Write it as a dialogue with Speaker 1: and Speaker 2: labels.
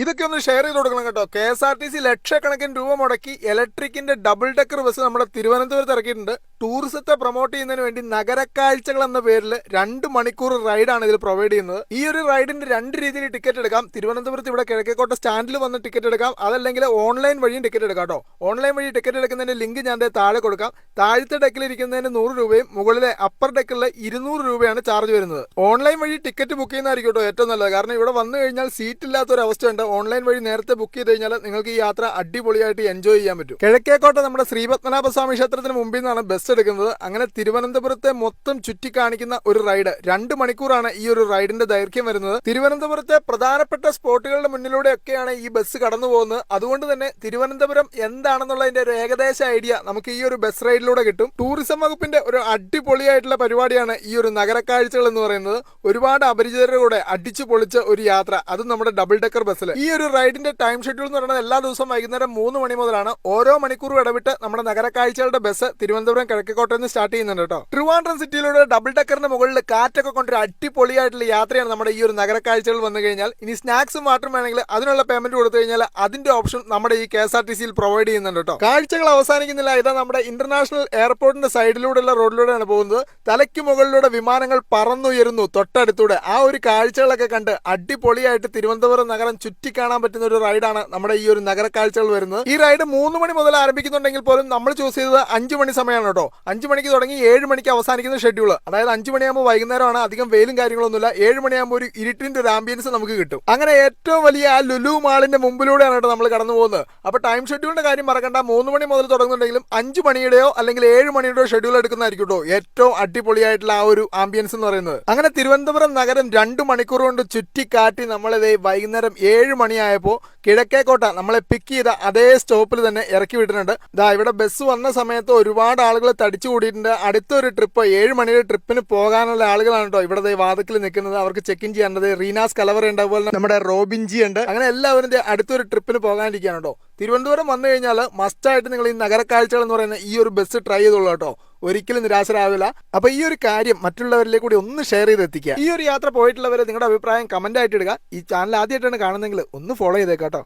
Speaker 1: ഇതൊക്കെ ഒന്ന് ഷെയർ ചെയ്ത് കൊടുക്കണം കേട്ടോ. KSRTC ലക്ഷക്കണക്കിന് രൂപ മുടക്കി ഇലക്ട്രിക്കിന്റെ ഡബിൾ ഡെക്കർ ബസ് നമ്മുടെ തിരുവനന്തപുരത്ത് ഇറക്കിയിട്ടുണ്ട്. ടൂറിസത്തെ പ്രൊമോട്ട് ചെയ്യുന്നതിന് വേണ്ടി നഗരക്കാഴ്ചകൾ എന്ന പേരിൽ 2 മണിക്കൂർ റൈഡാണ് ഇതിൽ പ്രൊവൈഡ് ചെയ്യുന്നത്. ഈ ഒരു റൈഡിന്റെ 2 രീതിയിൽ ടിക്കറ്റ് എടുക്കാം. തിരുവനന്തപുരത്ത് ഇവിടെ കിഴക്കേക്കോട്ട സ്റ്റാൻഡിൽ വന്ന് ടിക്കറ്റ് എടുക്കാം, അതല്ലെങ്കിൽ ഓൺലൈൻ വഴിയും ടിക്കറ്റ് എടുക്കാം കേട്ടോ. ഓൺലൈൻ വഴി ടിക്കറ്റ് എടുക്കുന്നതിന്റെ ലിങ്ക് ഞാൻ താഴെ കൊടുക്കാം. താഴത്തെ ഡെക്കിൽ ഇരിക്കുന്നതിന് 100 രൂപയും മുകളിലെ അപ്പർ ഡെക്കിൽ 200 രൂപയാണ് ചാർജ് വരുന്നത്. ഓൺലൈൻ വഴി ടിക്കറ്റ് ബുക്ക് ചെയ്യുന്നതായിരിക്കും കേട്ടോ ഏറ്റവും നല്ലത്. കാരണം ഇവിടെ വന്നു കഴിഞ്ഞാൽ സീറ്റ് ഇല്ലാത്തൊരു അവസ്ഥയുണ്ട്. ഓൺലൈൻ വഴി നേരത്തെ ബുക്ക് ചെയ്ത് കഴിഞ്ഞാൽ നിങ്ങൾക്ക് ഈ യാത്ര അടിപൊളിയായിട്ട് എൻജോയ് ചെയ്യാൻ പറ്റും. കിഴക്കേക്കോട്ട നമ്മുടെ ശ്രീപത്മനാഭസ്വാമി ക്ഷേത്രത്തിന് മുമ്പിൽ നിന്നാണ് ബസ് എടുക്കുന്നത്. അങ്ങനെ തിരുവനന്തപുരത്തെ മൊത്തം ചുറ്റിക്കാണിക്കുന്ന ഒരു റൈഡ്. 2 മണിക്കൂറാണ് ഈ ഒരു റൈഡിന്റെ ദൈർഘ്യം വരുന്നത്. തിരുവനന്തപുരത്തെ പ്രധാനപ്പെട്ട സ്പോട്ടുകളുടെ മുന്നിലൂടെയൊക്കെയാണ് ഈ ബസ് കടന്നു പോകുന്നത്. അതുകൊണ്ട് തന്നെ തിരുവനന്തപുരം എന്താണെന്നുള്ളതിന്റെ ഒരു ഏകദേശ ഐഡിയ നമുക്ക് ഈ ഒരു ബസ് റൈഡിലൂടെ കിട്ടും. ടൂറിസം വകുപ്പിന്റെ ഒരു അടിപൊളിയായിട്ടുള്ള പരിപാടിയാണ് ഈ ഒരു നഗരക്കാഴ്ചകൾ എന്ന് പറയുന്നത്. ഒരുപാട് അപരിചിതരുടെ കൂടെ അടിച്ചു പൊളിച്ച ഒരു യാത്ര, അതും നമ്മുടെ ഡബിൾ ഡെക്കർ ബസ്സിൽ. ഈ ഒരു റൈഡിന്റെ ടൈം ഷെഡ്യൂൾ എന്ന് പറയുന്നത് എല്ലാ ദിവസവും വൈകുന്നേരം 3 മണി മുതലാണ്. ഓരോ മണിക്കൂറും ഇടവിട്ട് നമ്മുടെ നഗരക്കാഴ്ചകളുടെ ബസ് തിരുവനന്തപുരം കിഴക്കേക്കോട്ടയിൽ നിന്ന് സ്റ്റാർട്ട് ചെയ്യുന്നുണ്ട് കേട്ടോ. ട്രിവാൻഡ്രം സിറ്റിയിലൂടെ ഡബിൾ ഡെക്കറിന്റെ മുകളിൽ കാറ്റൊക്കെ കൊണ്ടൊരു അടിപൊളിയായിട്ടുള്ള യാത്രയാണ് നമ്മുടെ ഈ ഒരു നഗരക്കാഴ്ചകൾ വന്നു കഴിഞ്ഞാൽ. ഇനി സ്നാക്സും വാട്ടറും വേണമെങ്കിൽ അതിനുള്ള പേയ്മെന്റ് കൊടുത്തു കഴിഞ്ഞാൽ അതിന്റെ ഓപ്ഷൻ നമ്മുടെ ഈ KSRTCയിൽ പ്രൊവൈഡ് ചെയ്യുന്നുണ്ട് കേട്ടോ. കാഴ്ചകൾ അവസാനിക്കുന്നില്ല. ഇതാ നമ്മുടെ ഇന്റർനാഷണൽ എയർപോർട്ടിന്റെ സൈഡിലൂടെയുള്ള റോഡിലൂടെയാണ് പോകുന്നത്. തലയ്ക്ക് മുകളിലൂടെ വിമാനങ്ങൾ പറന്നുയരുന്നു തൊട്ടടുത്തൂടെ. ആ ഒരു കാഴ്ചകളൊക്കെ കണ്ട് അടിപൊളിയായിട്ട് തിരുവനന്തപുരം നഗരം ചുറ്റിക്കാണാൻ പറ്റുന്ന ഒരു റൈഡാണ് നമ്മുടെ ഈ ഒരു നഗരക്കാഴ്ചകൾ വരുന്നത്. ഈ റൈഡ് 3 മണി മുതൽ ആരംഭിക്കുന്നുണ്ടെങ്കിൽ പോലും നമ്മൾ ചൂസ് ചെയ്തത് 5 മണി സമയമാണ് കേട്ടോ. 5 മണിക്ക് തുടങ്ങി 7 മണിക്ക് അവസാനിക്കുന്ന ഷെഡ്യൂൾ. അതായത് 5 മണിയാകുമ്പോൾ വൈകുന്നേരമാണ്, അധികം വെയിലും കാര്യങ്ങളൊന്നുമില്ല. 7 മണിയാകുമ്പോൾ ഒരു ഇരുട്ടിന്റെ ഒരു ആംബിയൻസ് നമുക്ക് കിട്ടും. അങ്ങനെ ഏറ്റവും വലിയ ആ ലുലു മാളിന്റെ മുമ്പിലൂടെയാണ് കേട്ടോ നമ്മൾ കടന്നു പോകുന്നത്. അപ്പൊ ടൈം ഷെഡ്യൂളിന്റെ കാര്യം മറക്കണ്ട. 3 മണി മുതൽ തുടങ്ങുന്നുണ്ടെങ്കിലും 5 മണിയുടെയോ അല്ലെങ്കിൽ 7 മണിയുടെയോ ഷെഡ്യൂൾ എടുക്കുന്നതായിരിക്കും കേട്ടോ ഏറ്റവും അടിപൊളിയായിട്ടുള്ള ആ ഒരു ആംബിയൻസ് എന്ന് പറയുന്നത്. അങ്ങനെ തിരുവനന്തപുരം നഗരം 2 മണിക്കൂർ കൊണ്ട് ചുറ്റിക്കാട്ടി നമ്മളിതേ വൈകുന്നേരം 7 മണിയായപ്പോൾ കിഴക്കേക്കോട്ട നമ്മളെ പിക്ക് ചെയ്ത അതേ സ്റ്റോപ്പിൽ തന്നെ ഇറക്കി വിട്ടിട്ടുണ്ട്. ഇതാ ഇവിടെ ബസ് വന്ന സമയത്ത് ഒരുപാട് ആളുകൾ തടിച്ചു കൂടിയിട്ടുണ്ട്. അടുത്തൊരു ട്രിപ്പ് 7 മണിയുടെ ട്രിപ്പിന് പോകാനുള്ള ആളുകളാണ് കേട്ടോ ഇവിടെ വാദത്തിൽ നിൽക്കുന്നത്. അവർക്ക് ചെക്ക് ഇൻ ചെയ്യേണ്ടത് റീനാസ് കലവറ ഉണ്ട്, അതുപോലെ നമ്മുടെ റോബിൻജി ഉണ്ട്. അങ്ങനെ എല്ലാവരും അടുത്തൊരു ട്രിപ്പിന് പോകാനിരിക്കുകയാണ് കേട്ടോ. തിരുവനന്തപുരം വന്നു കഴിഞ്ഞാൽ മസ്റ്റായിട്ട് നിങ്ങൾ ഈ നഗരക്കാഴ്ചകൾ എന്ന് പറയുന്ന ഈ ഒരു ബസ് ട്രൈ ചെയ്തോളൂ കേട്ടോ. ഒരിക്കലും നിരാശരാവില്ല. അപ്പൊ ഈ ഒരു കാര്യം മറ്റുള്ളവരിലേക്ക് കൂടി ഒന്ന് ഷെയർ ചെയ്തെത്തിക്കുക. ഈ ഒരു യാത്ര പോയിട്ടുള്ളവരെ നിങ്ങളുടെ അഭിപ്രായം കമന്റ് ആയിട്ട് ഇടുക. ഈ ചാനൽ ആദ്യമായിട്ടാണ് കാണുന്നതെങ്കിൽ ഒന്ന് ഫോളോ ചെയ്തേക്കാട്ടോ.